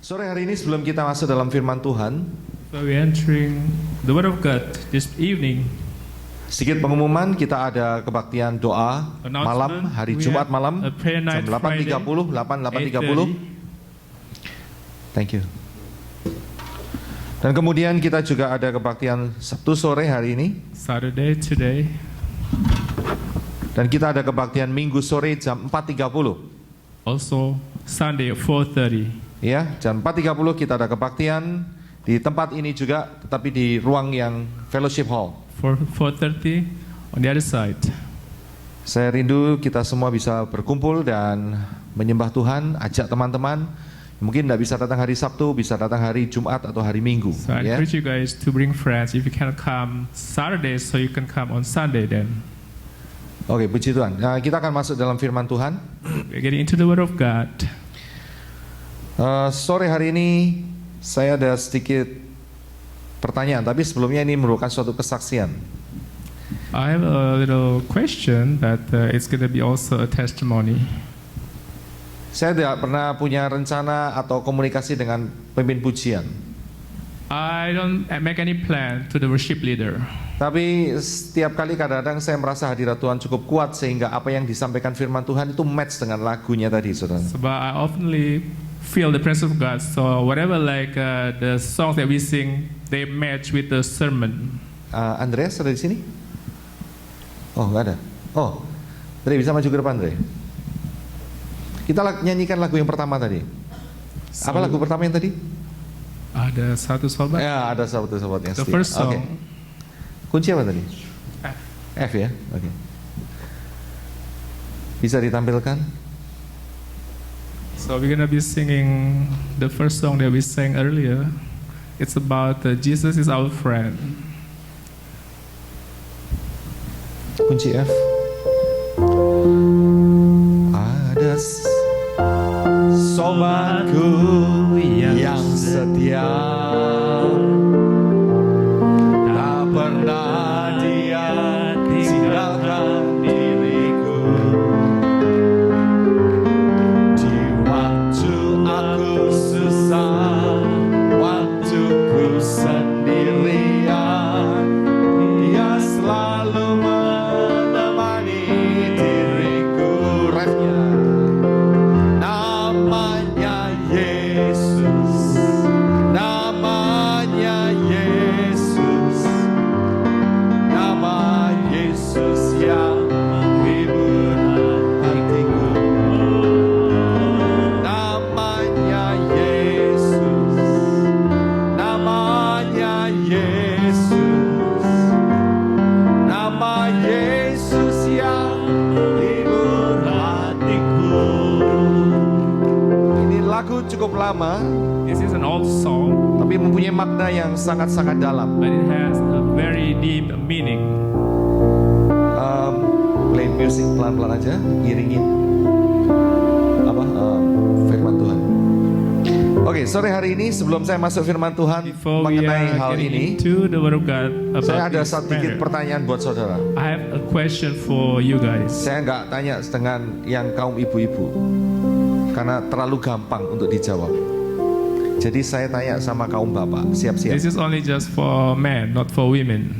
Sore hari ini sebelum kita masuk dalam firman Tuhan, So we're entering the Word of God this evening. sedikit pengumuman, kita ada kebaktian doa malam, hari We Jumat have malam, a prayer jam night Friday, 8.30, 8.30. Thank you. Dan kemudian kita juga ada kebaktian Sabtu sore hari ini, Saturday today. dan kita ada kebaktian Minggu sore jam 4.30. Also Sunday at 4:30. Ya, jam 4.30 kita ada kebaktian di tempat ini juga, tetapi di ruang yang Fellowship Hall. 4:30 on the other side. Saya rindu kita semua bisa berkumpul dan menyembah Tuhan, ajak teman-teman. Mungkin tidak bisa datang hari Sabtu, bisa datang hari Jumat atau hari Minggu. So I Ya. encourage you guys to bring friends. If you cannot come Saturday, so you can come on Sunday then. Oke, puji Tuhan. Nah, kita akan masuk dalam firman Tuhan. We're getting into the Word of God. Sore hari ini saya ada sedikit pertanyaan, tapi sebelumnya ini merupakan suatu kesaksian. I have a little question, but it's going to be also a testimony. Saya tidak pernah punya rencana atau komunikasi dengan pemimpin pujian. I don't make any plan to the worship leader. Tapi setiap kali kadang-kadang saya merasa hadirat Tuhan cukup kuat sehingga apa yang disampaikan firman Tuhan itu match dengan lagunya tadi, saudara. So, but I oftenly feel the presence of God. So whatever the songs that we sing, they match with the sermon. Andreas ada di sini? Oh, nggak ada. Oh, Andre bisa maju ke depan, Andre. Kita nyanyikan lagu yang pertama tadi. So, Apa lagu pertama yang tadi? ada satu sobat. Ya, ada sahabat-sahabat yang The setia. first song. Oke. Kunci apa tadi? F. F ya? Oke. Bisa ditampilkan? So we're gonna be singing the first song that we sang earlier. It's about Jesus is our friend. Kunci F. Ada sobatku yang setia, tak pernah dia tinggalkan diriku. Di waktu aku susah, waktuku sendirian, dia selalu menemani diriku. Refnya, namanya Yesus, namanya Yesus, nama Yesus yang menghibur hatiku. Namanya Yesus, namanya Yesus, nama Yesus yang menghibur hatiku. Ini lagu cukup lama, This is an old song, tapi mempunyai makna yang sangat-sangat dalam. but it has a very deep meaning. Play music pelan-pelan aja, iringin firman Tuhan. Oke, sore hari ini sebelum saya masuk firman Tuhan Before we mengenai are hal getting ini, into the Word of God saya about ada this sedikit matter, pertanyaan buat saudara. I have a question for you guys. Saya nggak tanya dengan yang kaum ibu-ibu, karena terlalu gampang untuk dijawab. Jadi saya tanya sama kaum bapak, siap-siap. This is only just for men, not for women.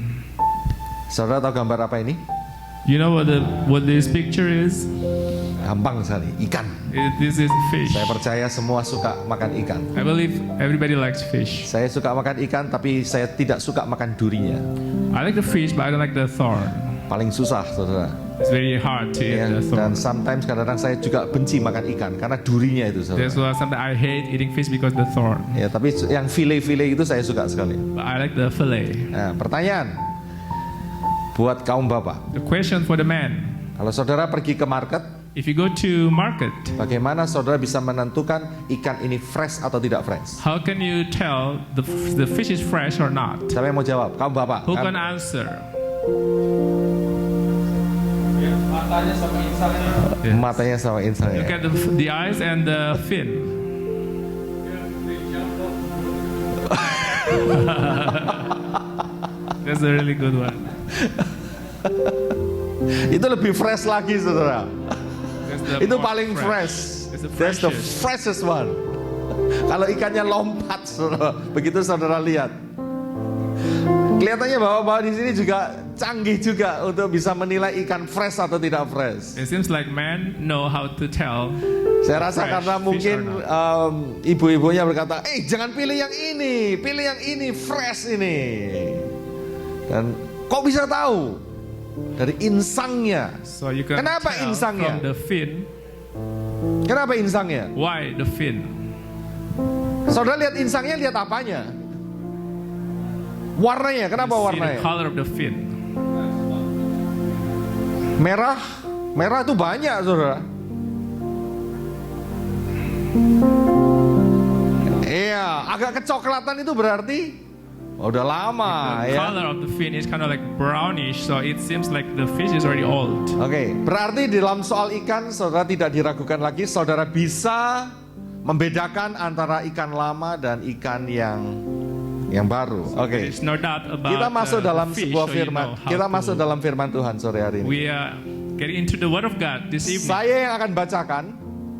Saudara tahu gambar apa ini? You know what this picture is? Gampang sekali, ikan. This is fish. Saya percaya semua suka makan ikan. I believe everybody likes fish. Saya suka makan ikan, tapi saya tidak suka makan durinya. I like the fish, but I don't like the thorn. Paling susah, saudara. It's very hard to eat Ya, the dan thorn. sometimes kadang-kadang saya juga benci makan ikan karena durinya itu, saudara. That's why sometimes I hate eating fish because the thorn. Ya, tapi yang file-file itu saya suka sekali. But I like the fillet. Nah, pertanyaan buat kaum bapak. The question for the man: Kalau saudara pergi ke market, if you go to market, bagaimana saudara bisa menentukan ikan ini fresh atau tidak fresh? how can you tell the fish is fresh or not? Siapa yang mau jawab? Kaum bapak. Who Kan? can answer? Matanya sama insangnya. Yes. Matanya sama Look insangnya. at the eyes and the fin. That's a really good one. Itu lebih fresh lagi, saudara. That's the Itu most paling fresh. It's the That's the freshest. freshest one. Kalau ikannya lompat, saudara. Begitu saudara lihat. Kelihatannya bahwa di sini juga canggih juga untuk bisa menilai ikan fresh atau tidak fresh. It seems like men know how to tell. Saya rasa fresh karena fish mungkin or ibu-ibunya berkata, jangan pilih yang ini, fresh ini. Dan kok bisa tahu? Dari insangnya. So you can Kenapa tell insangnya? from the fin. Kenapa insangnya? Why the fin? Saudara lihat insangnya, lihat apanya? Warnanya, kenapa You see warnanya? the color of the fin. Merah itu banyak, saudara. Iya, agak kecoklatan itu berarti udah lama The ya. color of the fin is kind of like brownish, so it seems like the fish is already old. Oke, berarti dalam soal ikan, saudara tidak diragukan lagi, saudara bisa membedakan antara ikan lama dan ikan yang baru. Oke. There's no doubt about Kita masuk dalam the fish, sebuah so you firman. know how Kita to- masuk dalam firman Tuhan sore hari ini. We are getting into the Word of God this evening, Saya yang akan bacakan,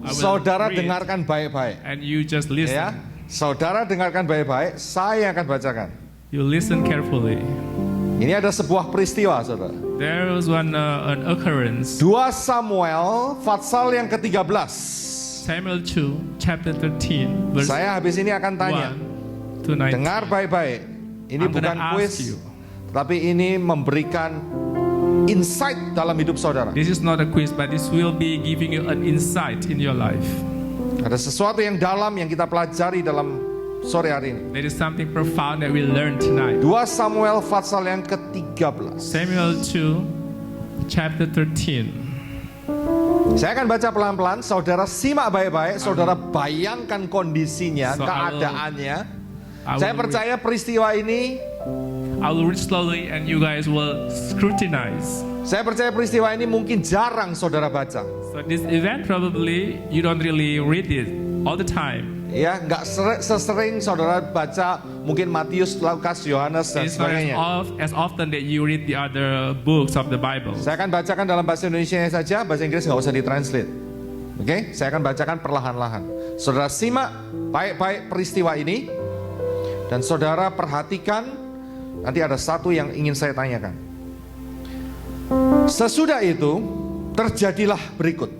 I will saudara read. dengarkan baik-baik. and you just listen. Ya, saudara dengarkan baik-baik. Saya yang akan bacakan. You listen carefully. Ini ada sebuah peristiwa, saudara. There was an occurrence. 2 Samuel pasal yang ke-13. Samuel 2, chapter 13, verse Saya habis ini akan tanya. 1 to 19. Dengar baik-baik. Ini I'm bukan gonna ask kuis, you. tapi ini memberikan insight dalam hidup saudara. This is not a quiz, but this will be giving you an insight in your life. Ada sesuatu yang dalam yang kita pelajari dalam sore hari ini. There is something profound that we learn tonight. 2 Samuel pasal yang ke-13. Samuel 2, chapter 13. Saya akan baca pelan-pelan, saudara simak baik-baik, saudara bayangkan kondisinya, So, keadaannya. I Saya will percaya peristiwa ini, I will read slowly and you guys will scrutinize. saya percaya peristiwa ini mungkin jarang saudara baca. So this event probably you don't really read it all the time. Ya, nggak sesering saudara baca mungkin Matius, Lukas, Yohanes dan It's not sebagainya. as often that you read the other books of the Bible. Saya akan bacakan dalam bahasa Indonesia saja, bahasa Inggris nggak usah ditranslate. Oke, saya akan bacakan perlahan-lahan. Saudara simak baik-baik peristiwa ini, dan saudara perhatikan. Nanti ada satu yang ingin saya tanyakan. Sesudah itu terjadilah berikut.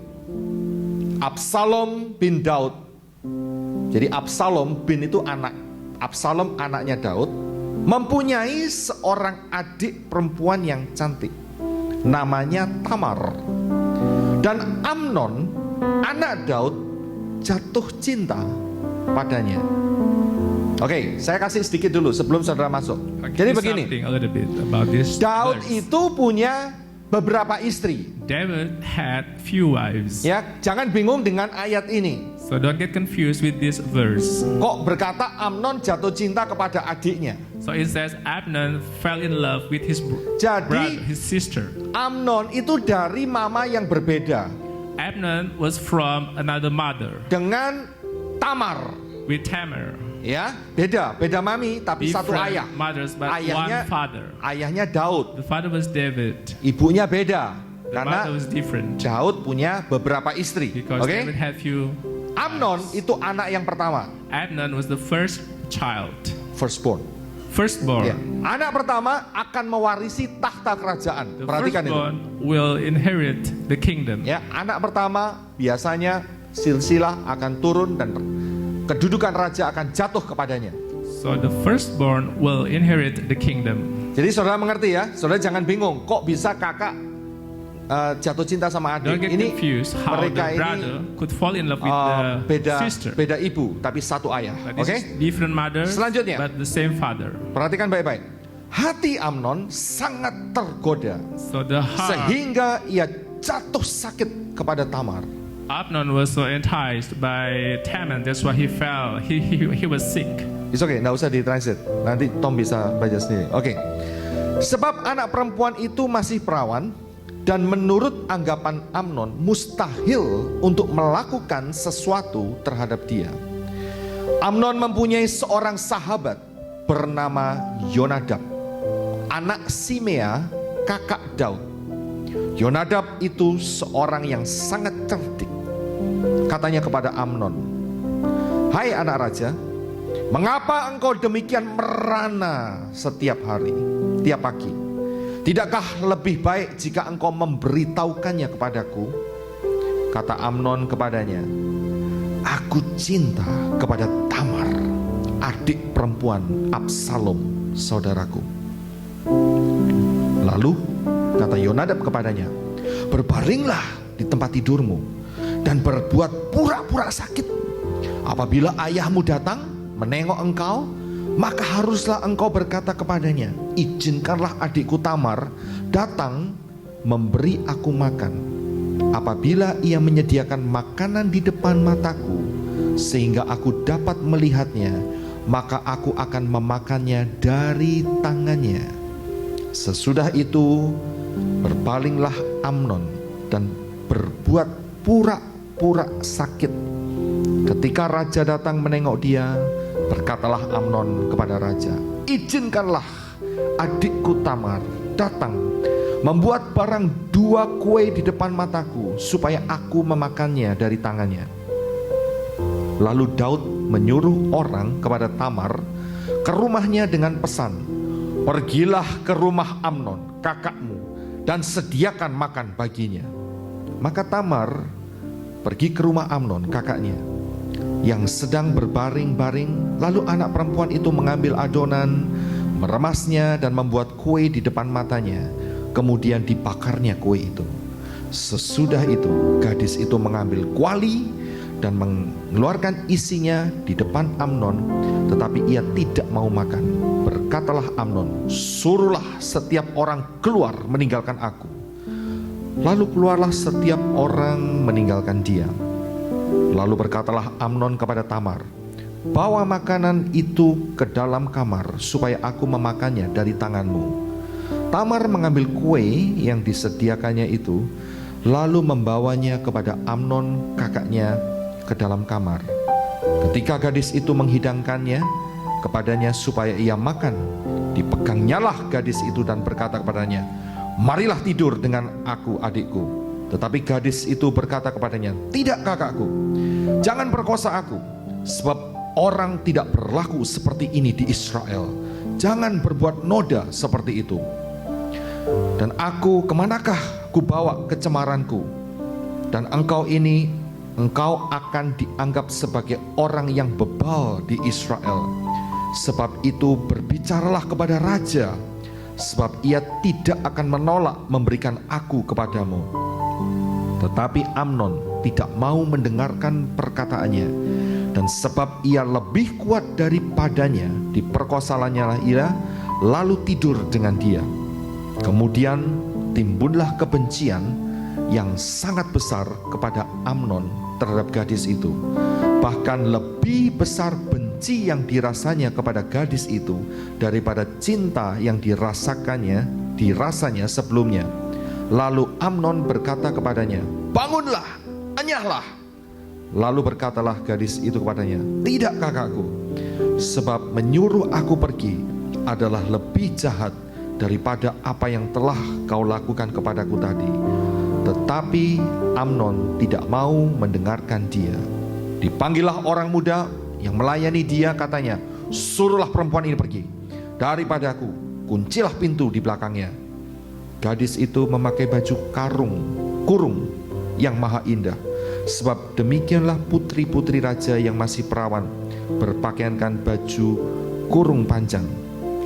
Absalom bin Daud. Jadi Absalom bin itu anak. Absalom anaknya Daud mempunyai seorang adik perempuan yang cantik. Namanya Tamar. Dan Amnon anak Daud jatuh cinta padanya. Oke, saya kasih sedikit dulu sebelum saudara masuk. I'll Jadi give you begini, something a little bit about this Daud verse. itu punya beberapa istri. David had few wives. Ya, jangan bingung dengan ayat ini. So don't get confused with this verse. Kok berkata Amnon jatuh cinta kepada adiknya? So it says Abner fell in love with his Jadi brother, his sister. Amnon itu dari mama yang berbeda Abner was from another mother dengan Tamar. with Tamar. Ya, beda mami tapi satu Different ayah. mothers, but Ayahnya one father. ayahnya Daud, The father was David. ibunya beda The karena mother was different Daud punya beberapa istri. because Oke? David had few. Amnon itu anak yang pertama, Abner was the first child, firstborn. firstborn. Ya. Anak pertama akan mewarisi tahta kerajaan. The Perhatikan itu. firstborn will inherit the kingdom. Ya, anak pertama biasanya silsilah akan turun dan kedudukan raja akan jatuh kepadanya. So the firstborn will inherit the kingdom. Jadi saudara mengerti ya, saudara jangan bingung. Kok bisa kakak jatuh cinta sama adik? Don't get Ini confused how the mereka ini brother could fall in love with the sister. beda ibu, tapi satu ayah. But this Oke? is different mothers, Selanjutnya. but the same father. Perhatikan baik-baik. Hati Amnon sangat tergoda So the heart, sehingga ia jatuh sakit kepada Tamar. Abner was so enticed by Tamar. That's why he fell. He was sick. It's okay, nggak usah ditranslate. Nanti Tom bisa baca sendiri. Oke. Sebab anak perempuan itu masih perawan dan menurut anggapan Amnon mustahil untuk melakukan sesuatu terhadap dia. Amnon mempunyai seorang sahabat bernama Yonadab, anak Simea, kakak Daud. Yonadab itu seorang yang sangat cerdik. Katanya kepada Amnon, Hai anak raja, mengapa engkau demikian merana setiap hari, tiap pagi? Tidakkah lebih baik jika engkau memberitahukannya kepadaku? Kata Amnon kepadanya, aku cinta kepada Tamar, adik perempuan Absalom, saudaraku. Lalu kata Yonadab kepadanya, berbaringlah di tempat tidurmu dan berbuat pura-pura sakit. Apabila ayahmu datang menengok engkau, maka haruslah engkau berkata kepadanya, izinkanlah adikku Tamar datang memberi aku makan. Apabila ia menyediakan makanan di depan mataku, sehingga aku dapat melihatnya, maka aku akan memakannya dari tangannya. Sesudah itu berpalinglah Amnon dan berbuat pura-pura sakit. Ketika raja datang menengok dia, berkatalah Amnon kepada raja, izinkanlah adikku Tamar datang membuat barang 2 kue di depan mataku, supaya aku memakannya dari tangannya. Lalu Daud menyuruh orang kepada Tamar ke rumahnya dengan pesan, pergilah ke rumah Amnon kakakmu dan sediakan makan baginya. Maka Tamar pergi ke rumah Amnon kakaknya yang sedang berbaring-baring. Lalu anak perempuan itu mengambil adonan, meremasnya dan membuat kue di depan matanya. Kemudian dibakarnya kue itu. Sesudah itu gadis itu mengambil kuali dan mengeluarkan isinya di depan Amnon, tetapi ia tidak mau makan. Berkatalah Amnon, suruhlah setiap orang keluar meninggalkan aku. Lalu keluarlah setiap orang meninggalkan dia. Lalu berkatalah Amnon kepada Tamar, bawa makanan itu ke dalam kamar supaya aku memakannya dari tanganmu. Tamar mengambil kue yang disediakannya itu, lalu membawanya kepada Amnon kakaknya ke dalam kamar. Ketika gadis itu menghidangkannya kepadanya supaya ia makan, dipegangnyalah gadis itu dan berkata kepadanya, marilah tidur dengan aku adikku. Tetapi gadis itu berkata kepadanya, tidak kakakku, jangan perkosa aku, sebab orang tidak berlaku seperti ini di Israel. Jangan berbuat noda seperti itu. Dan aku kemanakah ku bawa kecemaranku? Dan engkau akan dianggap sebagai orang yang bebal di Israel. Sebab itu berbicaralah kepada raja, sebab ia tidak akan menolak memberikan aku kepadamu. Tetapi Amnon tidak mau mendengarkan perkataannya, dan sebab ia lebih kuat daripadanya, diperkosalanya ia, lalu tidur dengan dia. Kemudian timbullah kebencian yang sangat besar kepada Amnon terhadap gadis itu. Bahkan lebih besar benci yang dirasanya kepada gadis itu daripada cinta yang dirasanya sebelumnya. Lalu Amnon berkata kepadanya, bangunlah, enyahlah. Lalu berkatalah gadis itu kepadanya, tidak kakakku, sebab menyuruh aku pergi adalah lebih jahat daripada apa yang telah kau lakukan kepadaku tadi. Tetapi Amnon tidak mau mendengarkan dia. Dipanggillah orang muda yang melayani dia, katanya, suruhlah perempuan ini pergi daripadaku, kuncilah pintu di belakangnya. Gadis itu memakai baju kurung yang maha indah, sebab demikianlah putri-putri raja yang masih perawan berpakaiankan baju kurung panjang.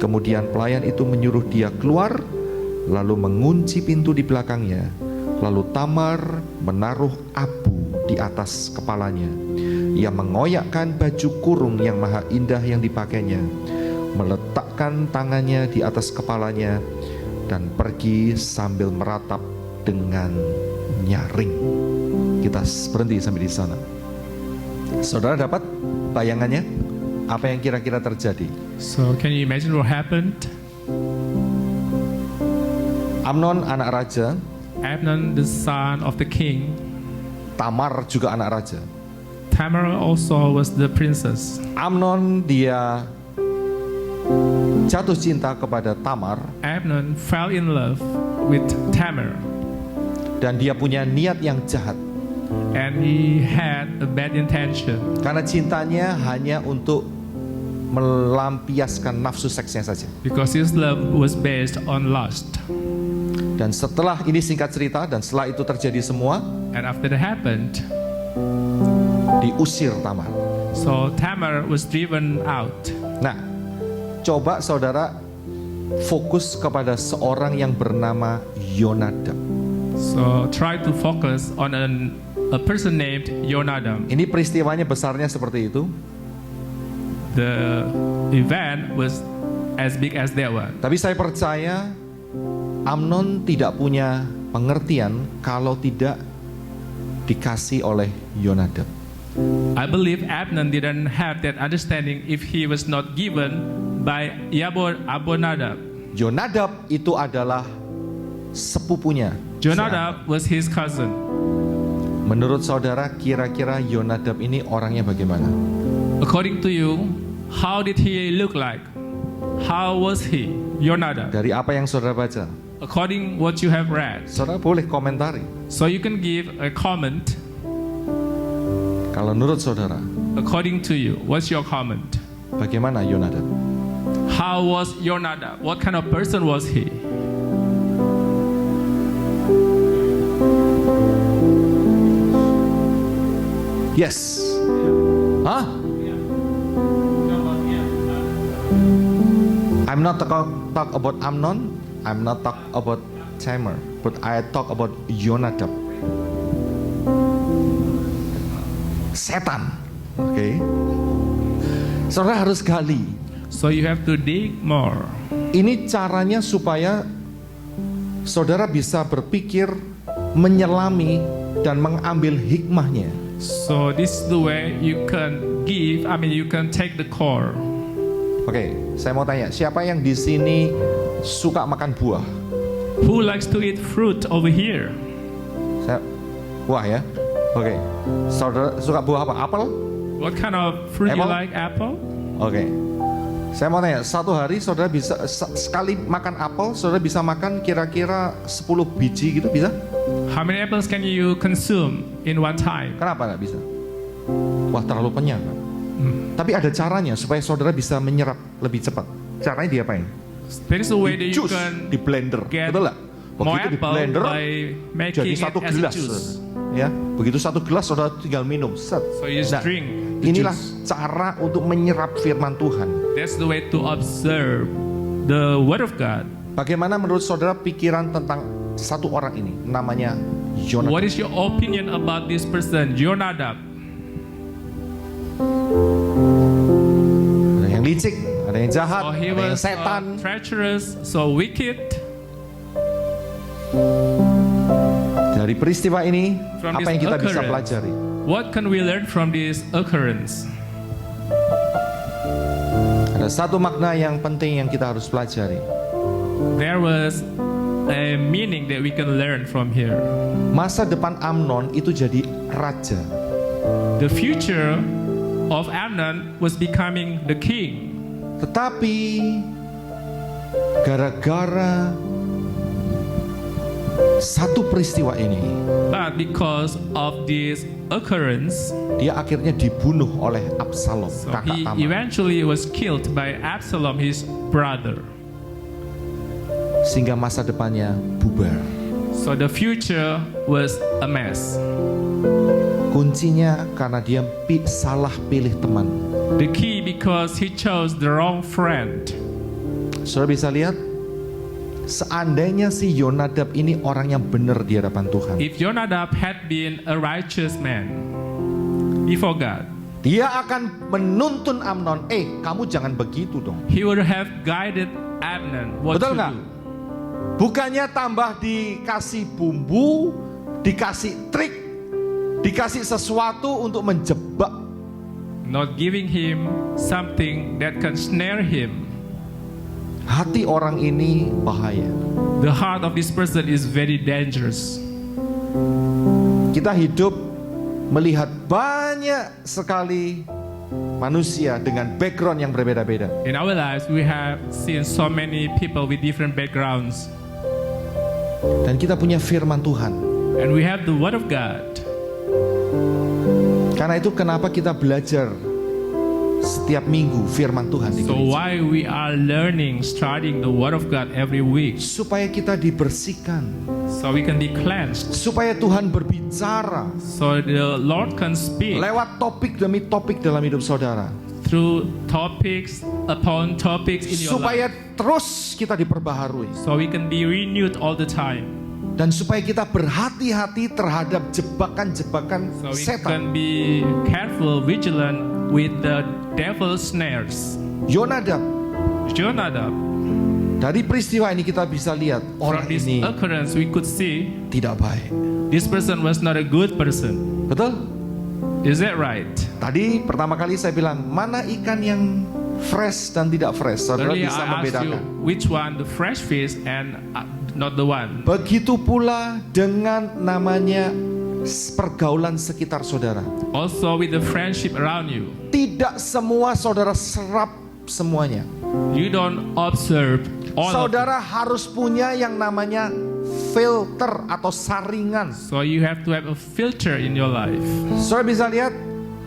Kemudian pelayan itu menyuruh dia keluar, lalu mengunci pintu di belakangnya. Lalu Tamar menaruh abu di atas kepalanya. Ia mengoyakkan baju kurung yang maha indah yang dipakainya, meletakkan tangannya di atas kepalanya, dan pergi sambil meratap dengan nyaring. Kita berhenti sampai di sana. Saudara dapat bayangannya? Apa yang kira-kira terjadi? So can you imagine what happened? Amnon anak raja, Amnon the son of the king, Tamar juga anak raja. Tamar also was the princess. Amnon dia jatuh cinta kepada Tamar, Amnon fell in love with Tamar, dan dia punya niat yang jahat. and he had a bad intention Karena cintanya hanya untuk melampiaskan nafsu seksnya saja. because his love was based on lust. Dan setelah ini singkat cerita, dan setelah itu terjadi semua, And after that happened, diusir Tamar. so Tamar was driven out. Nah, coba saudara fokus kepada seorang yang bernama Yonadab. So try to focus on a person named Yonadab. Ini peristiwanya besarnya seperti itu. The event was as big as that one. Tapi saya percaya Amnon tidak punya pengertian kalau tidak dikasih oleh Yonadab. I believe Abner didn't have that understanding if he was not given by Abonadab. Yonadab itu adalah sepupunya. Jonadab was his cousin. Menurut saudara, kira-kira Yonadab ini orangnya bagaimana? According to you, how did he look like? How was he, Yonadab? Dari apa yang saudara baca? According what you have read. Saudara boleh komentari. So you can give a comment Kalau menurut saudara, according to you. What's your comment? bagaimana Yonadab? How was Yonadab? What kind of person was he? Yes. Hah? I'm not talk about Amnon. I'm not talk about Tamar, but I talk about Yonadab. Setan. Oke. Saudara harus gali. So you have to dig more. Ini caranya supaya saudara bisa berpikir, menyelami dan mengambil hikmahnya. So this is the way you can give. You can take the core. Oke, saya mau tanya, siapa yang di sini suka makan buah? Who likes to eat fruit over here? Buah ya? Oke. Saudara suka buah apa? Apel? What kind of fruit you Apple? like? Apple? Oke. Saya mau tanya, satu hari saudara bisa sekali makan apel, saudara bisa makan kira-kira 10 biji gitu, bisa? How many apples can you consume in one time? Kenapa nggak bisa? Wah, terlalu kenyang. Tapi ada caranya supaya saudara bisa menyerap lebih cepat. Caranya diapain? There is a way that you Jus, can di blender, get betul nggak? more Begitu di apple blender, by making jadi it satu as a gelas. juice. Ya, begitu satu gelas saudara tinggal minum. Set. So you just Nah, drink the inilah juice. cara untuk menyerap firman Tuhan. That's the way to observe the Word of God. Bagaimana menurut saudara pikiran tentang satu orang ini? Namanya Yonadab. What is your opinion about this person, Jonadab? Ada yang licik, ada yang jahat, So he ada yang was setan. treacherous, so wicked. Dari peristiwa ini, From apa this yang kita bisa occurrence. pelajari? What can we learn from this occurrence? Ada satu makna yang penting yang kita harus pelajari. There was a meaning that we can learn from here. Masa depan Amnon itu jadi raja. The future of Amnon was becoming the king. Tetapi gara-gara satu peristiwa ini, But because of this occurrence, dia akhirnya dibunuh oleh Absalom, so kakak he Tamar. eventually was killed by Absalom, his brother. Sehingga masa depannya bubar. So the future was a mess. Kuncinya karena dia salah pilih teman. The key because he chose the wrong friend. Saudara bisa lihat, seandainya si Yonadab ini orang yang benar di hadapan Tuhan, If Jonadab had been a righteous man before God, dia akan menuntun Amnon, kamu jangan begitu dong. he would have guided Amnon what Betul to nggak? do. Bukannya tambah dikasih bumbu, dikasih trik, dikasih sesuatu untuk menjebak. Not giving him something that can snare him. Hati orang ini bahaya. The heart of this person is very dangerous. Kita hidup melihat banyak sekali manusia dengan background yang berbeda-beda. In our lives, we have seen so many people with different backgrounds. Dan kita punya firman Tuhan. And we have the Word of God. Karena itu kenapa kita belajar setiap minggu firman Tuhan di So gereja. why we are learning, studying the Word of God every week, Supaya kita dibersihkan, so we can be cleansed, supaya Tuhan berbicara so the Lord can speak lewat topik demi topik dalam hidup saudara. through topics upon topics in your Supaya life, terus kita diperbaharui. so we can be renewed all the time, Dan supaya kita berhati-hati terhadap jebakan-jebakan so we setan. can be careful, vigilant with the devil's snares. Yonadab, Jonadab, dari peristiwa ini kita bisa lihat from orang this ini occurrence we could see tidak baik. this person was not a good person. Betul? Is that right? Tadi pertama kali saya bilang, mana ikan yang fresh dan tidak fresh? Saudara Earlier bisa I asked you membedakan. which one the fresh fish and not the one. Begitu pula dengan namanya pergaulan sekitar saudara. Also with the friendship around you. Tidak semua saudara serap semuanya. You don't observe all of it. Saudara harus punya yang namanya filter atau saringan. So you have to have a filter in your life. Saudara bisa lihat,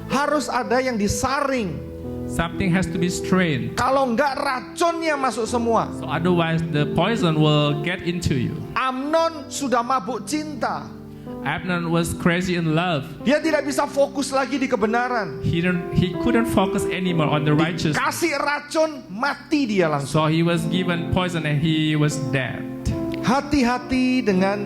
harus ada yang disaring. Something has to be strained. Kalau enggak racunnya masuk semua. So otherwise the poison will get into you. Amnon sudah mabuk cinta. Abner was crazy in love. Dia tidak bisa fokus lagi di kebenaran. He couldn't focus anymore on the righteous. Kasih racun, mati dia langsung. So he was given poison and he was dead. Hati-hati dengan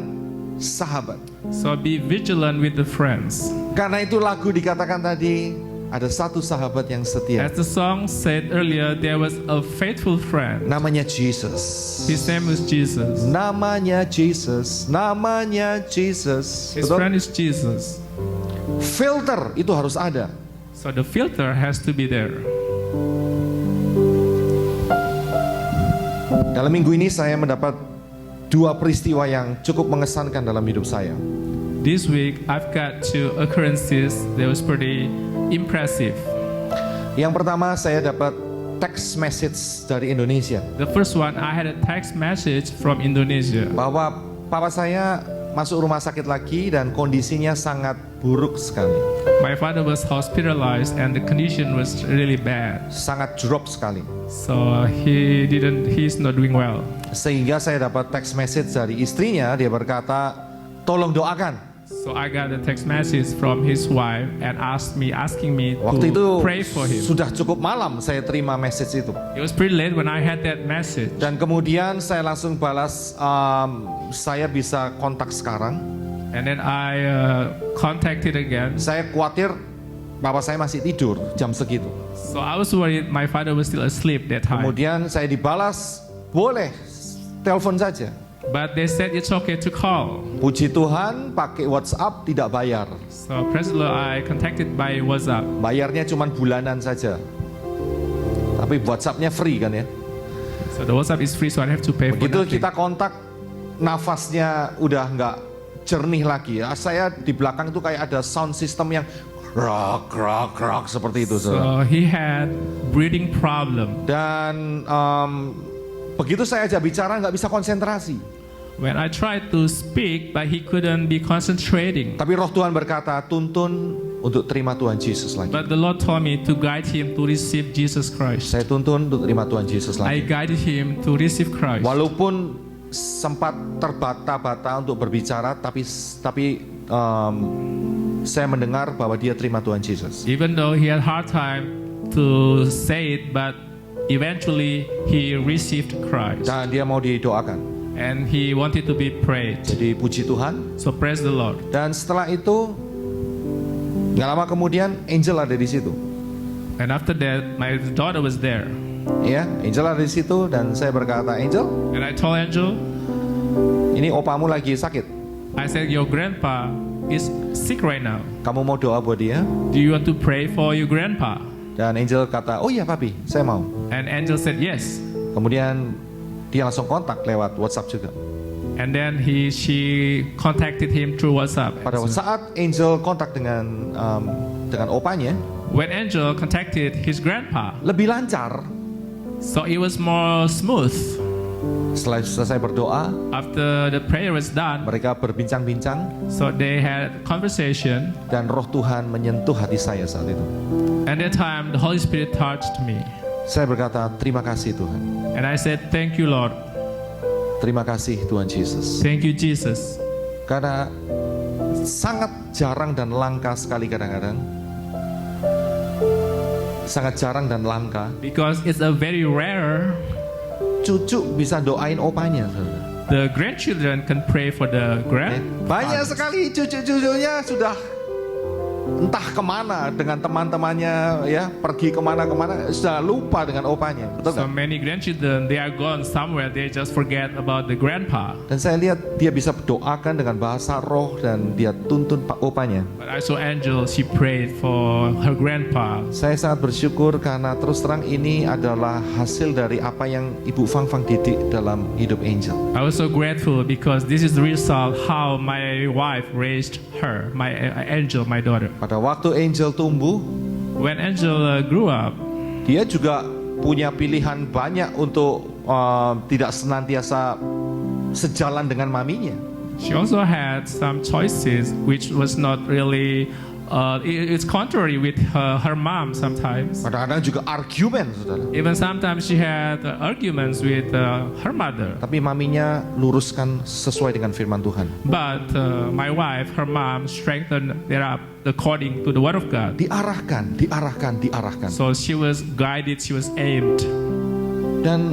sahabat. So be vigilant with the friends. Karena itu lagu dikatakan tadi, ada satu sahabat yang setia. As the song said earlier, there was a faithful friend. Namanya Jesus. His name was Jesus. Namanya Jesus. Namanya Jesus. His Betul? friend is Jesus. Filter itu harus ada. So the filter has to be there. Dalam minggu ini saya mendapat dua peristiwa yang cukup mengesankan dalam hidup saya. This week, I've got two occurrences that was pretty impressive. Yang pertama, saya dapat text message dari Indonesia The first one, I had a text message from Indonesia. bahwa papa saya masuk rumah sakit lagi dan kondisinya sangat buruk sekali, My father was hospitalized and the condition was really bad. sangat drop sekali. So he's not doing well. Sehingga saya dapat text message dari istrinya, dia berkata, tolong doakan. So I got a text message from his wife and asking me Waktu itu to pray for him. sudah cukup malam saya terima message itu. It was pretty late when I had that message. Dan kemudian saya langsung balas, saya bisa kontak sekarang. And then I contacted again. Saya khawatir bapak saya masih tidur jam segitu. So I was worried my father was still asleep that time. Kemudian saya dibalas, boleh telepon saja. But they said it's okay to call. Puji Tuhan pakai WhatsApp tidak bayar. So praise the Lord, I contacted by WhatsApp. Bayarnya cuma bulanan saja. Tapi WhatsAppnya free kan ya. So the WhatsApp is free, so I have to pay for Begitu nothing. kita kontak, nafasnya udah nggak jernih lagi ya. Saya di belakang itu kayak ada sound system yang rock rock rock seperti itu. Saudara. So he had breathing problem. Dan begitu saya ajak bicara nggak bisa konsentrasi. When I tried to speak, but he couldn't be concentrating. Tapi Roh Tuhan berkata, tuntun untuk terima Tuhan Yesus lagi. But the Lord told me to guide him to receive Jesus Christ. Saya tuntun untuk terima Tuhan Yesus I lagi. guided him to receive Christ. Walaupun sempat terbata-bata untuk berbicara, tapi saya mendengar bahwa dia terima Tuhan Yesus. Even though he had hard time to say it, but eventually he received Christ. Dan dia mau didoakan. And he wanted to be prayed. Jadi puji Tuhan. So praise the Lord. Dan setelah itu, nggak lama kemudian Angel ada di situ. And after that, my daughter was there. Ya, Angel ada di situ dan saya berkata, Angel, And I told Angel, ini opamu lagi sakit. I said, your grandpa is sick right now. Kamu mau doa buat dia? Do you want to pray for your grandpa? Dan Angel kata, oh iya papi, saya mau. And Angel said yes. Kemudian dia langsung kontak lewat WhatsApp juga. And then she contacted him through WhatsApp. Pada saat Angel kontak dengan opanya, When Angel contacted his grandpa, lebih lancar. so it was more smooth. Setelah selesai berdoa, After the prayer was done, mereka berbincang-bincang so they had conversation. dan Roh Tuhan menyentuh hati saya saat itu. And that time, the Holy Spirit touched me. Saya berkata, terima kasih Tuhan. And I said, thank you, Lord. Terima kasih Tuhan Yesus. Thank you, Jesus. Karena sangat jarang dan langka sekali kadang-kadang. Sangat jarang dan langka. Because it's a very rare, Cucu bisa doain opanya. Saudara. the grandchildren can pray for the Banyak sekali cucu-cucunya sudah entah kemana dengan teman-temannya, ya pergi kemana-kemana, sudah lupa dengan opanya. Betul So kan? many grandchildren, they are gone somewhere. They just forget about the grandpa. Dan saya lihat dia bisa doakan dengan bahasa roh dan dia tuntun pak opanya. But I saw Angel, she prayed for her grandpa. Saya sangat bersyukur karena terus terang ini adalah hasil dari apa yang Ibu Fang Fang didik dalam hidup Angel. I was so grateful because this is the result how my wife raised her, my Angel, my daughter. Pada waktu Angel tumbuh, When Angel grew up, dia juga punya pilihan banyak untuk tidak senantiasa sejalan dengan maminya. she also had some choices which was not really, it's contrary with her mom sometimes. Kadang-kadang juga argumen, saudara. Even sometimes she had arguments with her mother. Tapi maminya luruskan sesuai dengan firman Tuhan. But my wife, her mom, strengthened it up according to the word of God. Diarahkan. So she was guided, she was aimed. Dan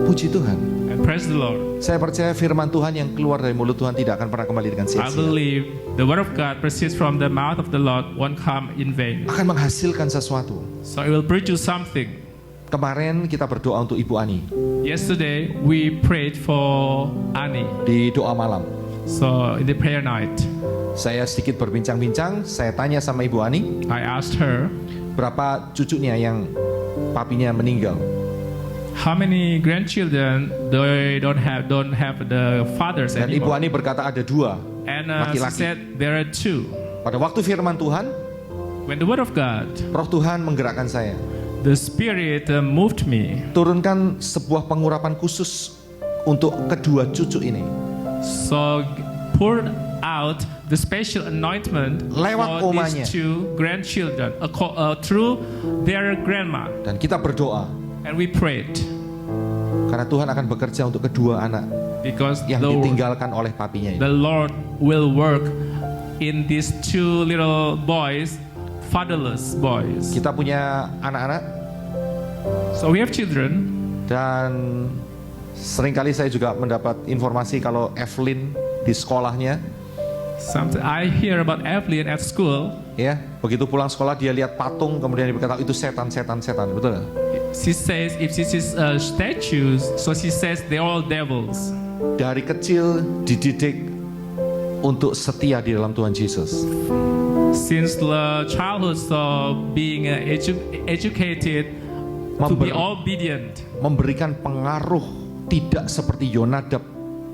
puji Tuhan, And praise the Lord. saya percaya firman Tuhan yang keluar dari mulut Tuhan tidak akan pernah kembali dengan I sia-sia. believe the word of God proceeds from the mouth of the Lord won't come in vain. Akan menghasilkan sesuatu. So it will produce something. Kemarin kita berdoa untuk Ibu Ani Yesterday we prayed for Annie. di doa malam. So in the prayer night, Saya sedikit berbincang-bincang, saya tanya sama Ibu Ani, I asked her, berapa cucunya yang papinya meninggal? how many grandchildren they don't have the fathers Dan Ibu anymore? Ani berkata ada 2. And she laki-laki. said there are 2. Pada waktu firman Tuhan, When the word of God, Roh Tuhan menggerakkan saya. the Spirit moved me. Turunkan sebuah pengurapan khusus untuk kedua cucu ini. So poured out the special anointment Lewat for omanya. these 2 grandchildren through their grandma. Dan kita berdoa, And we prayed karena Tuhan akan bekerja untuk kedua anak because yang ditinggalkan oleh papinya ini. the Lord will work in these 2 little boys, fatherless boys. Kita punya anak-anak So we have children. dan seringkali saya juga mendapat informasi kalau Evelyn di sekolahnya, Sometimes I hear about Evelyn at school. ya begitu pulang sekolah dia lihat patung kemudian dia berkata itu setan, betul nggak? She says if this is statues, so she says they're all devils. Dari kecil dididik untuk setia di dalam Tuhan Yesus. Since the childhood, so being educated to be obedient. Memberikan pengaruh tidak seperti Yonadab,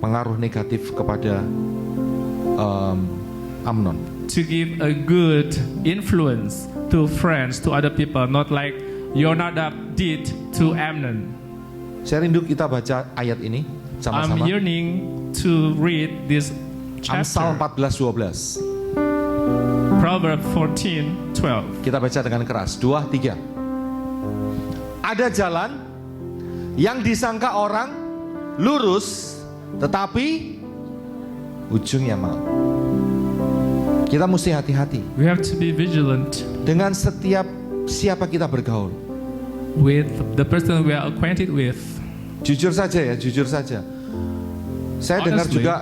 pengaruh negatif kepada Amnon. To give a good influence to friends, to other people, not like Yonadab did to Amnon. Saya rindu kita baca ayat ini I'm sama-sama. yearning to read this Amsal chapter, 14:12. Proverbs 14:12. Kita baca dengan keras. 2, 3. Ada jalan yang disangka orang lurus, tetapi ujungnya maut. Kita mesti hati-hati We have to be vigilant dengan setiap siapa kita bergaul. with the person we are acquainted with. Jujur saja ya, jujur saja. Saya dengar Honestly, juga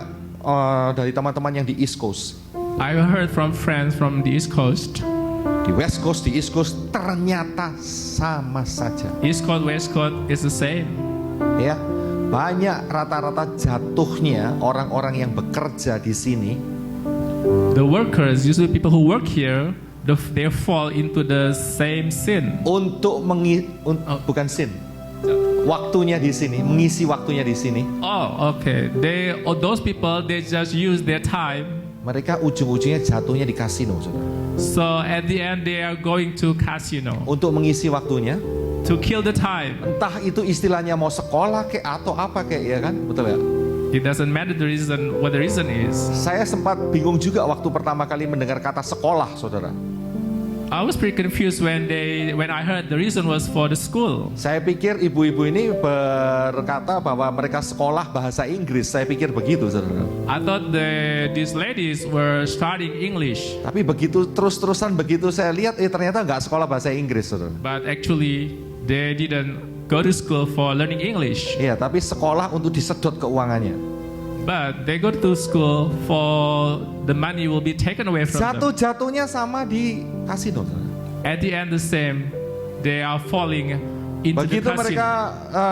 dari teman-teman yang di East Coast, I heard from friends from the East Coast. di West Coast, di East Coast ternyata sama saja. East Coast, West Coast is the same. Ya, banyak rata-rata jatuhnya orang-orang yang bekerja di sini The workers, usually people who work here, they fall into the same sin. untuk bukan sin. Waktunya di sini, mengisi waktunya di sini. Oh, okay. Those people, they just use their time. Mereka ujung-ujungnya jatuhnya di kasino, saudara. So at the end, they are going to casino. Untuk mengisi waktunya, to kill the time. Entah itu istilahnya mau sekolah kek atau apa kek, ya kan? Betul ya? It doesn't matter the reason, what the reason is. Saya sempat bingung juga waktu pertama kali mendengar kata sekolah, saudara. I was pretty confused when I heard the reason was for the school. Saya pikir ibu-ibu ini berkata bahwa mereka sekolah bahasa Inggris. Saya pikir begitu, saudara. I thought these ladies were studying English, Tapi begitu terus-terusan begitu saya lihat, ternyata nggak sekolah bahasa Inggris, saudara. but actually they didn't go to school for learning English, Iya, tapi sekolah untuk disedot keuangannya. but they go to school for the money will be taken away from them. Jatuh-jatuhnya sama di kasino, saudara. At the end the same, they are falling into Begitu the casino. mereka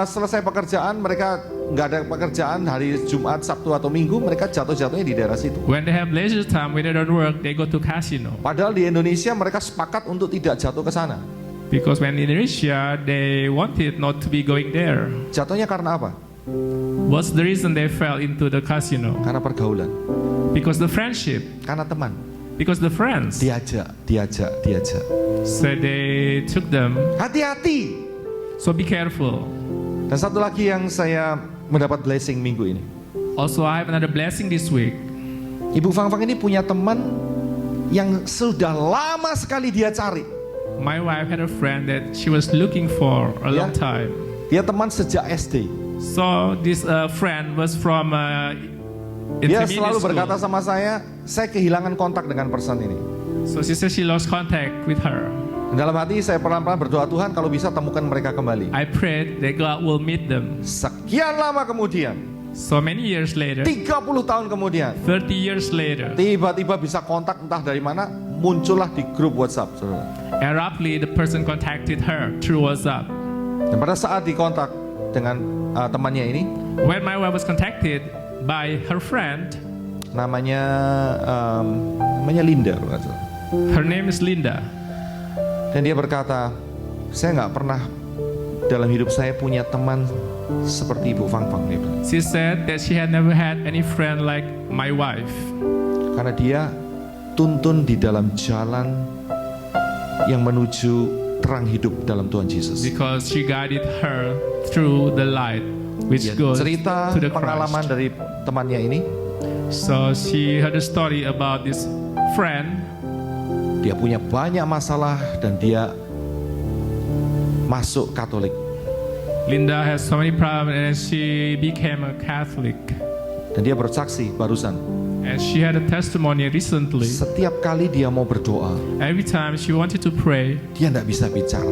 selesai pekerjaan, mereka nggak ada pekerjaan hari Jumat, Sabtu atau Minggu, mereka jatuh-jatuhnya di daerah situ. When they have leisure time, when they don't work, they go to casino. Padahal di Indonesia mereka sepakat untuk tidak jatuh ke sana. Because when in Indonesia, they wanted not to be going there. Jatuhnya karena apa? What's the reason they fell into the casino? Karena pergaulan, Because the friendship, karena teman. because the friends. Diajak. So they took them. Hati-hati. So be careful. Dan satu lagi yang saya mendapat blessing minggu ini. Also, I have another blessing this week. Ibu Fang-Fang ini punya teman yang sudah lama sekali dia cari. My wife had a friend that she was looking for a long Yeah. time. Dia teman sejak SD. So this friend was from Dia intermediate selalu school. berkata sama saya kehilangan kontak dengan person ini. So she said she lost contact with her. Dalam hati saya pelan-pelan berdoa, Tuhan kalau bisa temukan mereka kembali. I prayed that God will meet them. Sekian lama kemudian, So many years later, 30 tahun kemudian, 30 years later, tiba-tiba bisa kontak entah dari mana, muncullah di grup WhatsApp, saudara. abruptly the person contacted her through WhatsApp. Dan pada saat dikontak dengan temannya ini, When my wife was contacted by her friend, namanya Linda, kalau nggak salah. her name is Linda. Dan dia berkata, saya nggak pernah dalam hidup saya punya teman seperti Ibu Fang-Fang. Dia bilang. She said that she had never had any friend like my wife. Karena dia tuntun di dalam jalan yang menuju terang hidup dalam Tuhan Yesus. Because she guided her through the light which Dia goes cerita to the pengalaman Christ. dari temannya ini. So she heard a story about this friend. Dia punya banyak masalah dan dia masuk Katolik. Linda has so many problems and she became a Catholic. Dan dia bersaksi barusan. And she had a testimony recently. Setiap kali dia mau berdoa, Every time she wanted to pray, dia tidak bisa bicara.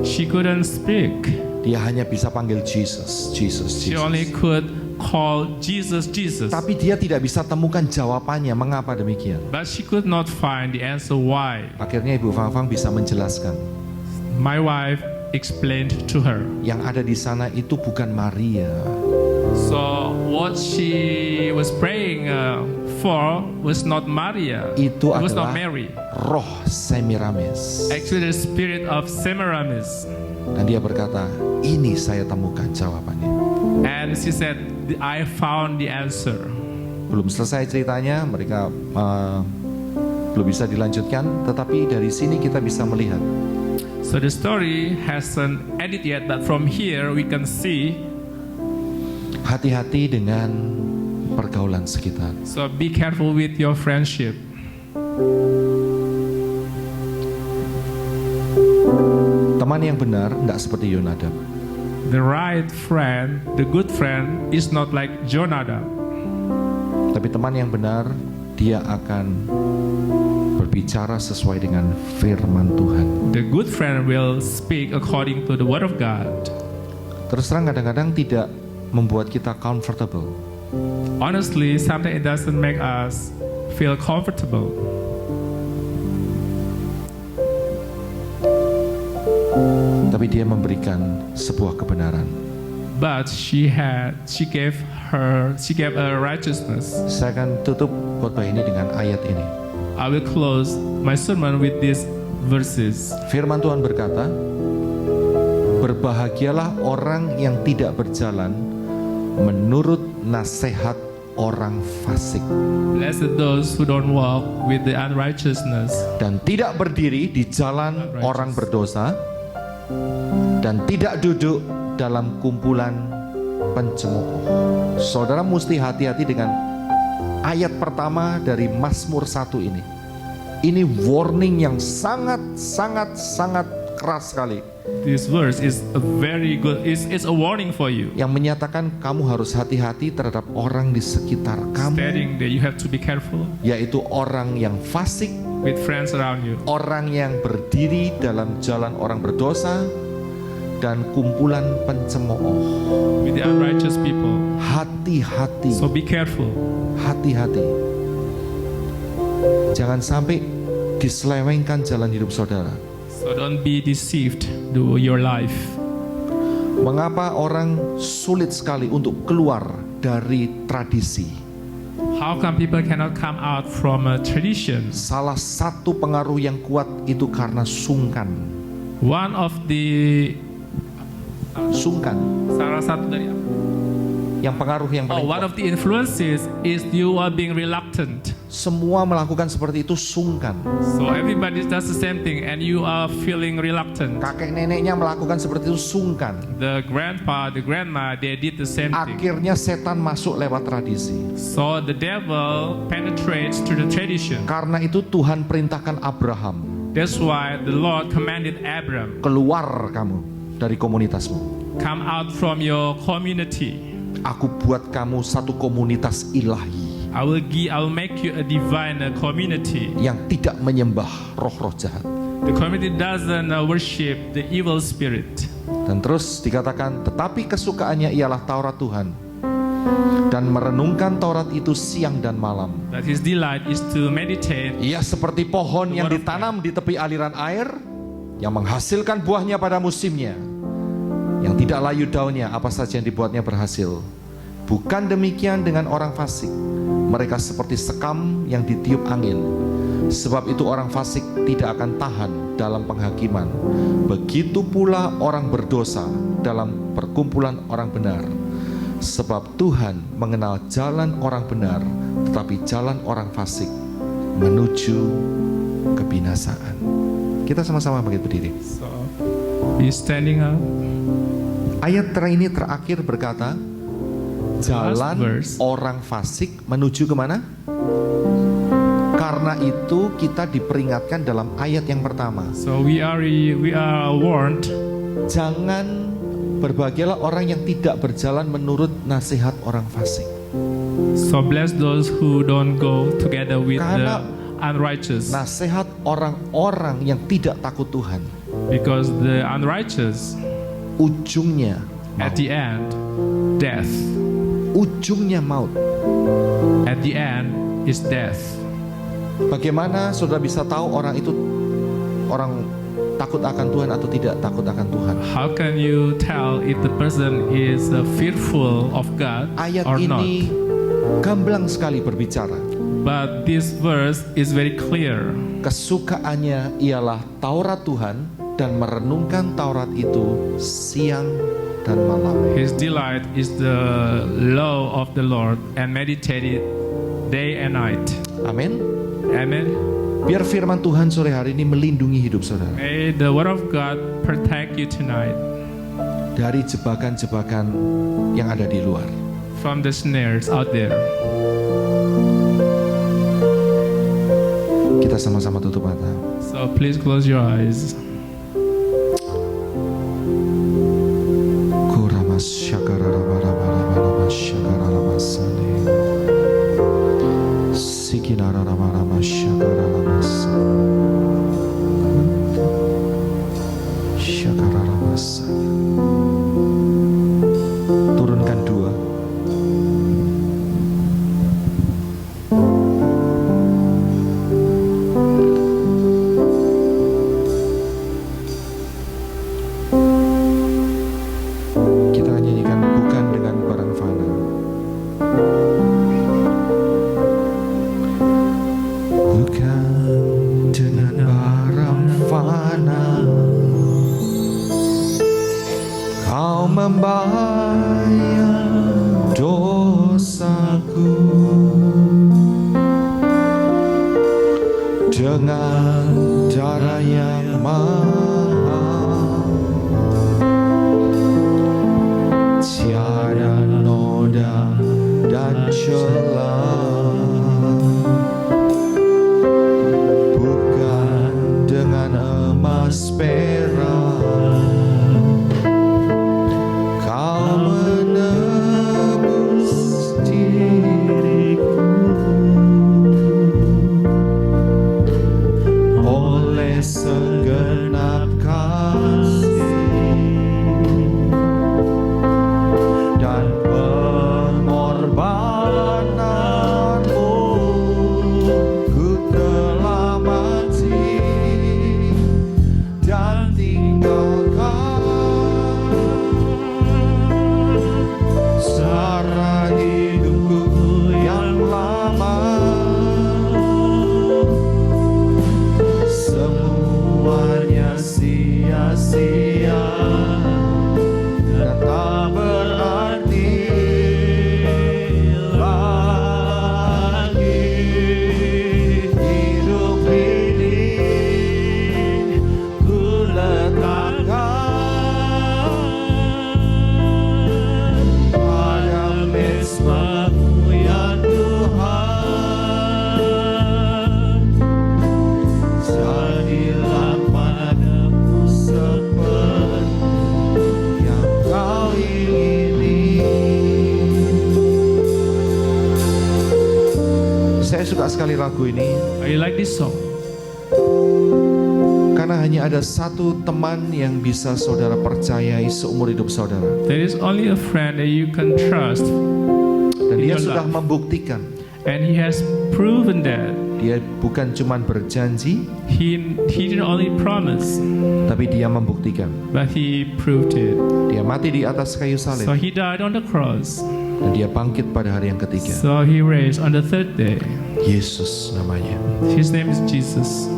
she couldn't speak. Dia hanya bisa panggil Jesus, Jesus, She only Jesus. could call Jesus, Jesus. Tapi dia tidak bisa temukan jawabannya mengapa demikian. But she could not find the answer why. Akhirnya Ibu Fang-Fang bisa menjelaskan. My wife explained to her. Yang ada di sana itu bukan Maria. So what she was praying for was not Maria. Itu It was not adalah Mary. Roh Semiramis. Actually, the spirit of Semiramis. Dan dia berkata, ini saya temukan jawabannya. And she said, I found the answer. Belum selesai ceritanya, mereka belum bisa dilanjutkan. Tetapi dari sini kita bisa melihat So the story hasn't ended yet, but from here we can see. hati-hati dengan pergaulan sekitar. So be careful with your friendship. Teman yang benar tidak seperti Yonadab. The right friend, the good friend, is not like Jonadab. Tapi teman yang benar, dia akan berbicara sesuai dengan firman Tuhan. The good friend will speak according to the word of God. Terus terang kadang-kadang tidak membuat kita comfortable. Honestly, sometimes it doesn't make us feel comfortable. Tapi dia memberikan sebuah kebenaran. But she gave a righteousness. Saya akan tutup khotbah ini dengan ayat ini. I will close my sermon with these verses. Firman Tuhan berkata, berbahagialah orang yang tidak berjalan menurut nasihat orang fasik Blessed those who don't walk with the unrighteousness, dan tidak berdiri di jalan orang berdosa dan tidak duduk dalam kumpulan pencemooh. Saudara mesti hati-hati dengan ayat pertama dari Mazmur 1 ini. Ini warning yang sangat keras sekali. This verse is a very good, it's a warning for you. Yang menyatakan kamu harus hati-hati terhadap orang di sekitar kamu. Stating that you have to be careful Yaitu orang yang fasik, with friends around you. orang yang berdiri dalam jalan orang berdosa, dan kumpulan pencemooh. With the unrighteous people. Hati-hati. So be careful. Hati-hati. Jangan sampai diselewengkan jalan hidup saudara. So don't be deceived to your life. Mengapa orang sulit sekali untuk keluar dari tradisi? How come people cannot come out from a tradition? Salah satu pengaruh yang kuat itu karena sungkan. One of the Sungkan. salah satu dari Yang pengaruh yang paling one kuat. of the influences is you are being reluctant. Semua melakukan seperti itu sungkan. So everybody does the same thing and you are feeling reluctant. Kakek neneknya melakukan seperti itu sungkan. The grandpa, the grandma, they did the same thing. Akhirnya setan masuk lewat tradisi. So the devil penetrates to the tradition. Karena itu Tuhan perintahkan Abraham, That's why the Lord commanded Abram, keluar kamu dari komunitasmu. come out from your community. Aku buat kamu satu komunitas ilahi I will make you a divine community. yang tidak menyembah roh-roh jahat. The community doesn't worship the evil spirit. Dan terus dikatakan, tetapi kesukaannya ialah Taurat Tuhan, dan merenungkan Taurat itu siang dan malam. That his delight is to meditate. Ia seperti pohon yang ditanam di tepi aliran air, yang menghasilkan buahnya pada musimnya, yang tidak layu daunnya, apa saja yang dibuatnya berhasil. Bukan demikian dengan orang fasik. Mereka seperti sekam yang ditiup angin. Sebab itu orang fasik tidak akan tahan dalam penghakiman. Begitu pula orang berdosa dalam perkumpulan orang benar. Sebab Tuhan mengenal jalan orang benar, tetapi jalan orang fasik menuju kebinasaan. Kita sama-sama bangkit berdiri. So be standing up. Ayat ini terakhir berkata, jalan verse. orang fasik menuju kemana? Karena itu kita diperingatkan dalam ayat yang pertama. So we are warned. Jangan berbahagialah orang yang tidak berjalan menurut nasihat orang fasik. So bless those who don't go together with Karena the unrighteous. nasihat orang-orang yang tidak takut Tuhan, Because the unrighteous, ujungnya at the end, death. ujungnya maut. At the end is death. Bagaimana saudara bisa tahu orang itu orang takut akan Tuhan atau tidak takut akan Tuhan? How can you tell if the person is fearful of God Ayat or not? ini gamblang sekali berbicara. But this verse is very clear. Kesukaannya ialah Taurat Tuhan, dan merenungkan Taurat itu siang dan malam. His delight is the law of the Lord and meditate it day and night. Amin. Amen. Biar firman Tuhan sore hari ini melindungi hidup saudara May the word of God protect you tonight dari jebakan-jebakan yang ada di luar. from the snares out there. Kita sama-sama tutup mata. So please close your eyes. Turunkan dua. Kita nyanyikan bukan dengan barang fana. Bukan dengan barang fana Kau membayar dosaku dengan darah yang mahal. suka sekali lagu ini I like this song karena hanya ada satu teman yang bisa saudara percayai seumur hidup saudara. there is only a friend that you can trust, Dan in dia your sudah life. membuktikan. And he has proven that. Dia bukan cuma berjanji, He didn't only promise, tapi dia membuktikan. but he proved it. Dia mati di atas kayu salib So he died on the cross. dan dia bangkit pada hari yang ketiga. So he raised on the third day. Yesus namanya. His name is Jesus.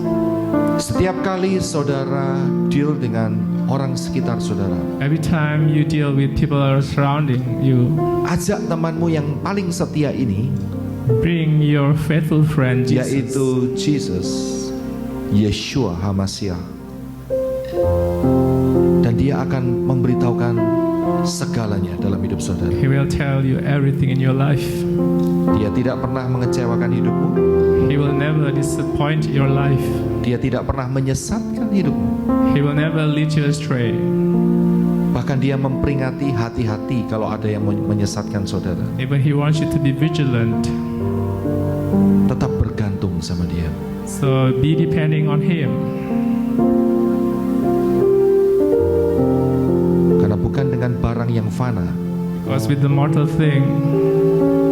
Setiap kali saudara deal dengan orang sekitar saudara, Every time you deal with people that are surrounding you, ajak temanmu yang paling setia ini, bring your faithful friend Jesus. yaitu Jesus, Yeshua HaMashiach. Dan dia akan memberitahukan segalanya dalam hidup saudara. He will tell you everything in your life. Dia tidak pernah mengecewakan hidupmu. He will never disappoint your life. Dia tidak pernah menyesatkan hidupmu. He will never lead you astray. Bahkan dia memperingati, hati-hati kalau ada yang menyesatkan saudara. Even he wants you to be vigilant. Tetap bergantung sama dia. So be depending on him. Karena bukan dengan barang yang fana, Because with the mortal thing,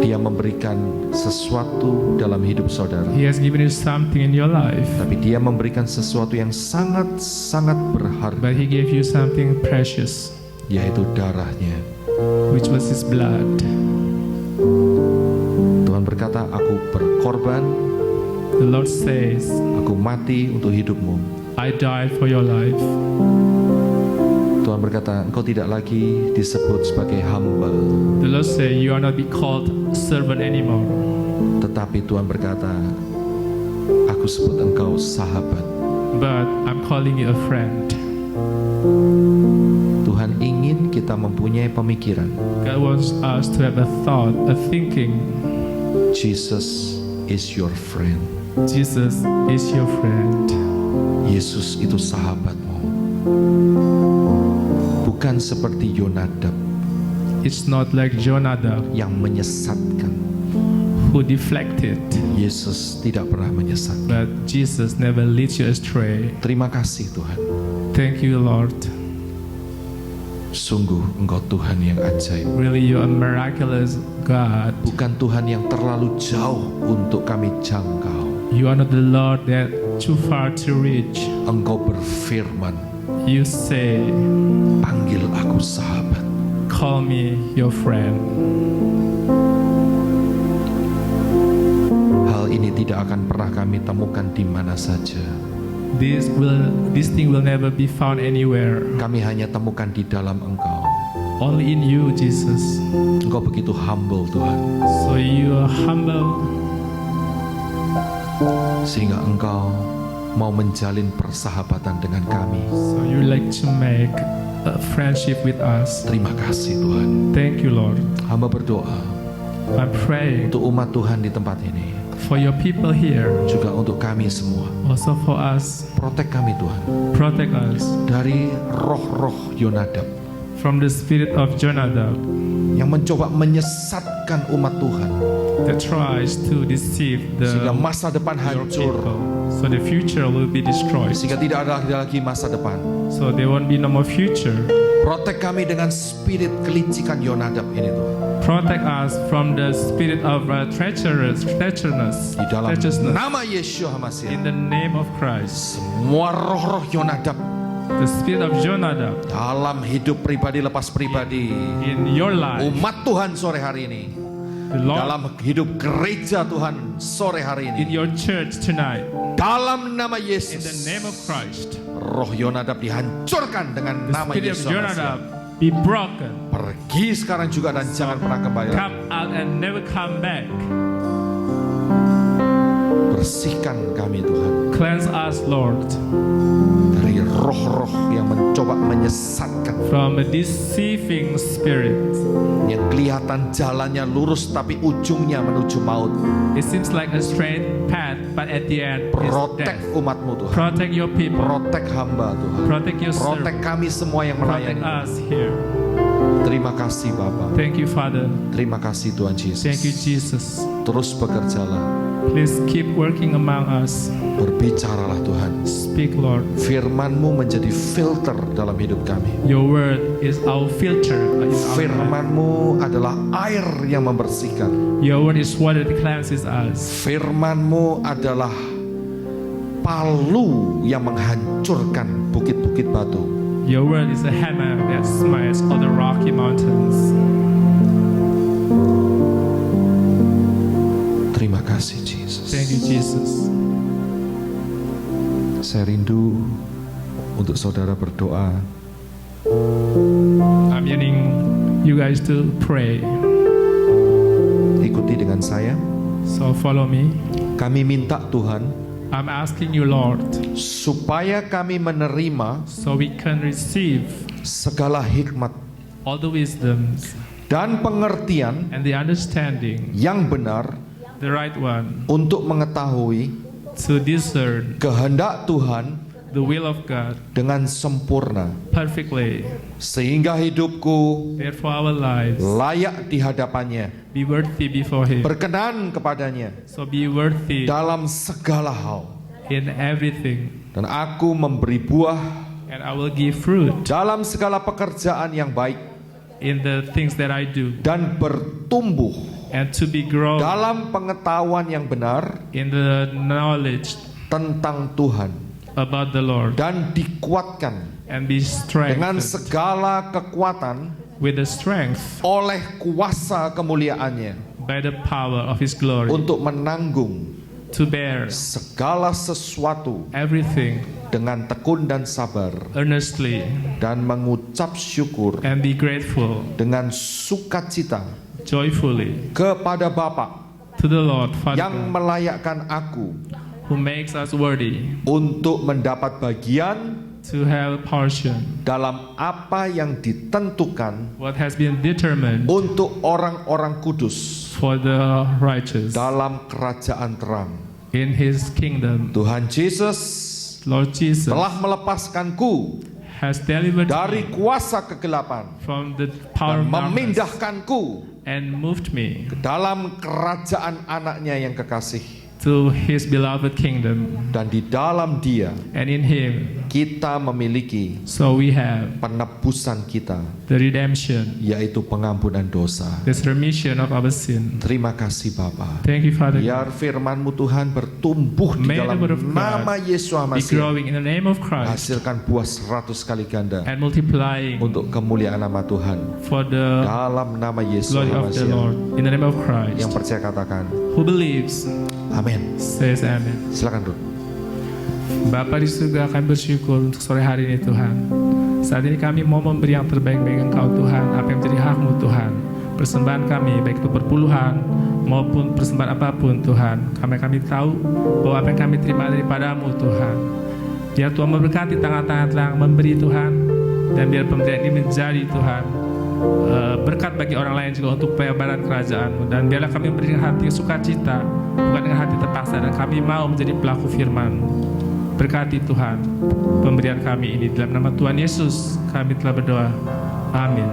dia memberikan sesuatu dalam hidup saudara. he has given you something in your life. Tapi dia memberikan sesuatu yang sangat-sangat berharga, But he gave you something precious, yaitu darahnya. which was his blood. Tuhan berkata, aku berkorban, The Lord says, aku mati untuk hidupmu. I died for your life. Tuhan berkata, engkau tidak lagi disebut sebagai hamba. The Lord says, you are not be called servant anymore. Tetapi Tuhan berkata, aku sebut engkau sahabat. But I'm calling you a friend. Tuhan ingin kita mempunyai pemikiran, God wants us to have a thought, a thinking. Jesus is your friend. Jesus is your friend. Yesus itu sahabatmu. Bukan seperti Yonadab It's not like Jonadab yang menyesatkan. who deflected, Yesus tidak pernah menyesatkan. but Jesus never leads you astray. Terima kasih Tuhan. Thank you, Lord. Sungguh engkau Tuhan yang ajaib. Really, you are a miraculous God. Bukan Tuhan yang terlalu jauh untuk kami jangkau. You are not the Lord that too far to reach. Engkau berfirman, You say, panggil aku sahabat. call me your friend. Hal ini tidak akan pernah kami temukan di mana saja. This thing will never be found anywhere. Kami hanya temukan di dalam Engkau. Only in you, Jesus. Engkau begitu humble Tuhan, So you are humble, sehingga Engkau mau menjalin persahabatan dengan kami. so you like to make a friendship with us. Terima kasih Tuhan. Thank you, Lord. Hamba berdoa I'm praying untuk umat Tuhan di tempat ini, for your people here, juga untuk kami semua. also for us. Protek kami Tuhan Protect us dari roh-roh Yonadab from the spirit of Jonadab yang mencoba menyesatkan umat Tuhan, that tries to deceive sehingga the masa depan your hancur, people, so the future will be destroyed. sehingga tidak ada lagi masa depan. So there won't be no more future. Protek kami dengan spirit kelicikan Yonadab ini Tuhan. Protect us from the spirit of treacherous, Di dalam treacherousness. nama Yeshua In HaMashiach, the name of Christ, semua roh-roh Yonadab the spirit of Jonadab dalam hidup pribadi lepas pribadi in your life, umat Tuhan sore hari ini, the Lord dalam hidup gereja Tuhan sore hari in ini, your church tonight, dalam nama in the Yesus, name of Christ, roh Yonadab dihancurkan dengan the nama spirit of Yesus Jonadab HaMashiach. be broken, Pergi sekarang juga dan jangan pernah kembali lagi. come out and never come back. Bersihkan kami Tuhan Cleanse us, Lord, dari roh-roh yang mencoba menyesatkan, from a deceiving spirit. yang kelihatan jalannya lurus tapi ujungnya menuju maut. It seems like a straight path, but at the end is Protek death. umatmu Tuhan, Protect your people. protek hamba Tuhan, Protect your protek servant. kami semua yang Protect melayani. us here. Terima kasih Bapa, Thank you, Father. terima kasih Tuhan Yesus. Thank you, Jesus. Terus bekerjalah Please keep working among us. Berbicaralah Tuhan. Speak, Lord. Firman-Mu menjadi filter dalam hidup kami. Your word is our filter. In our life. Firman-Mu adalah air yang membersihkan. Your word is water that cleanses us. Firman-Mu adalah palu yang menghancurkan bukit-bukit batu. Your word is a hammer that smites all the rocky mountains. Terima kasih Jesus. Thank you, Jesus. Saya rindu untuk saudara berdoa. I'm yearning you guys to pray. Ikuti dengan saya. So follow me. Kami minta Tuhan I'm asking you, Lord, supaya kami menerima so we can receive segala hikmat all the wisdoms dan pengertian and the understanding, yang benar the right one, untuk mengetahui to discern kehendak Tuhan the will of God dengan sempurna, perfectly. sehingga hidupku Therefore our lives layak di hadapannya, be worthy before Him. berkenan kepadanya So be worthy dalam segala hal. in everything, Dan aku memberi buah and I will give fruit dalam segala pekerjaan yang baik in the things that I do, dan bertumbuh and to be grown dalam pengetahuan yang benar in the knowledge tentang Tuhan, about the Lord, dan dikuatkan and be dengan strengthened segala kekuatan with the strength oleh kuasa kemuliaannya by the power of His glory, untuk menanggung to bear segala sesuatu everything dengan tekun dan sabar, earnestly dan mengucap syukur and be grateful dengan sukacita joyfully kepada Bapa to the Lord Father yang melayakkan aku who makes us worthy untuk mendapat bagian to have a portion dalam apa yang ditentukan what has been determined untuk orang-orang kudus for the righteous dalam kerajaan terang. in His kingdom. Tuhan Yesus Lord Jesus telah melepaskanku has delivered dari me kuasa kegelapan from the power dan of darkness memindahkanku and moved me ke dalam kerajaan anaknya yang kekasih. to His beloved kingdom, Dan di dalam Dia and in Him kita memiliki so we have penebusan kita, the redemption, yaitu pengampunan dosa. this remission of our sin. Terima kasih Bapa. Thank you, Father God. Biar firman-Mu Tuhan bertumbuh di May the dalam word of God nama Yesus be Masih, growing in the name of Christ hasilkan buah 100 kali ganda and multiplying untuk kemuliaan nama Tuhan. for the Dalam nama Yesus glory of the Masih. Lord. In the name of Yang Christ, percaya katakan who believes amin. says amen. Silakan Ruth. Bapa di surga, kami bersyukur untuk sore hari ini Tuhan. Saat ini kami mau memberi yang terbaik bagi Engkau Tuhan, apa yang menjadi hak-Mu Tuhan. Persembahan kami, baik itu perpuluhan maupun persembahan apapun Tuhan, kami tahu bahwa apa yang kami terima daripada-Mu Tuhan. Biar Tuhan memberkati tangan-tangan telah memberi Tuhan, dan biar pemberian ini menjadi Tuhan berkat bagi orang lain juga untuk pelebaran kerajaan-Mu. Dan biarlah kami memberi dengan hati sukacita, bukan dengan hati terpaksa, dan kami mau menjadi pelaku firman-Mu. Berkati Tuhan pemberian kami ini, dalam nama Tuhan Yesus kami telah berdoa. Amin.